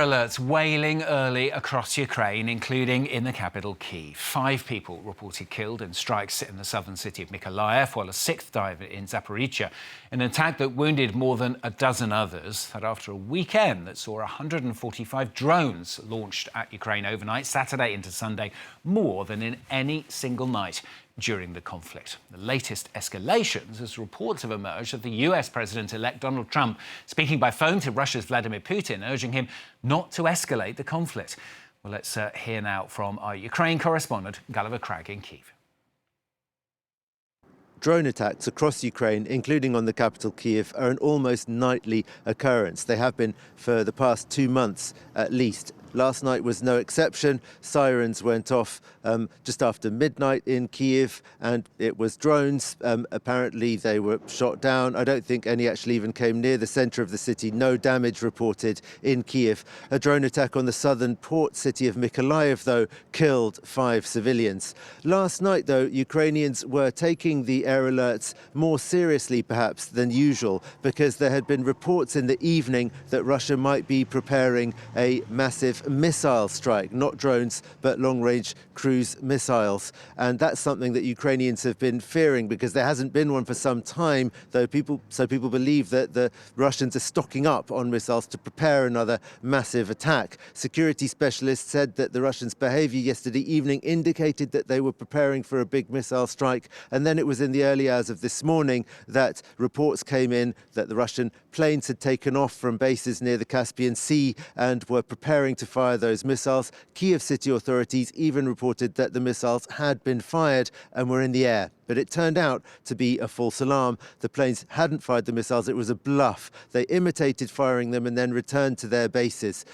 alerts wailing early across Ukraine, including in the capital Kyiv. 5 people reported killed in strikes in the southern city of Mykolaiv, while a 6th died in Zaporizhia, in an attack that wounded more than a dozen others. That after a weekend that saw 145 drones launched at Ukraine overnight, Saturday into Sunday, more than in any single night during the conflict. The latest escalations as reports have emerged of the US President-elect Donald Trump speaking by phone to Russia's Vladimir Putin, urging him not to escalate the conflict. Well, let's hear now from our Ukraine correspondent, Gulliver Cragg in Kyiv. Drone attacks across Ukraine, including on the capital Kyiv, are an almost nightly occurrence. They have been for the past 2 months at least. Last night was no exception. Sirens went off just after midnight in Kyiv, and it was drones. Apparently they were shot down. I don't think any actually even came near the centre of the city. No damage reported in Kyiv. A drone attack on the southern port city of Mykolaiv, though, killed 5 civilians. Last night, though, Ukrainians were taking the air alerts more seriously, perhaps, than usual, because there had been reports in the evening that Russia might be preparing a massive missile strike, not drones, but long-range cruise missiles. And that's something that Ukrainians have been fearing, because there hasn't been one for some time, though people believe that the Russians are stocking up on missiles to prepare another massive attack. Security specialists said that the Russians' behavior yesterday evening indicated that they were preparing for a big missile strike, and then it was in the early hours of this morning that reports came in that the Russian planes had taken off from bases near the Caspian Sea and were preparing to fire those missiles. Kyiv city authorities even reported that the missiles had been fired and were in the air. But it turned out to be a false alarm. The planes hadn't fired the missiles. It was a bluff. They imitated firing them and then returned to their bases.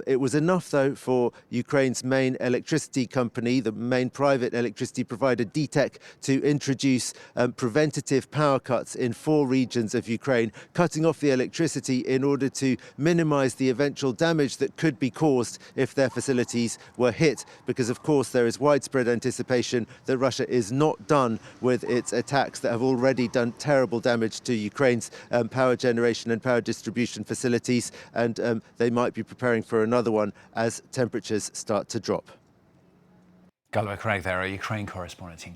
It was enough, though, for Ukraine's main electricity company, the main private electricity provider, DTEK, to introduce preventative power cuts in 4 regions of Ukraine, cutting off the electricity in order to minimize the eventual damage that could be caused if their facilities were hit. Because, of course, there is widespread anticipation that Russia is not done with its attacks that have already done terrible damage to Ukraine's power generation and power distribution facilities, and they might be preparing for another one as temperatures start to drop. Gulliver Cragg there, our Ukraine correspondent.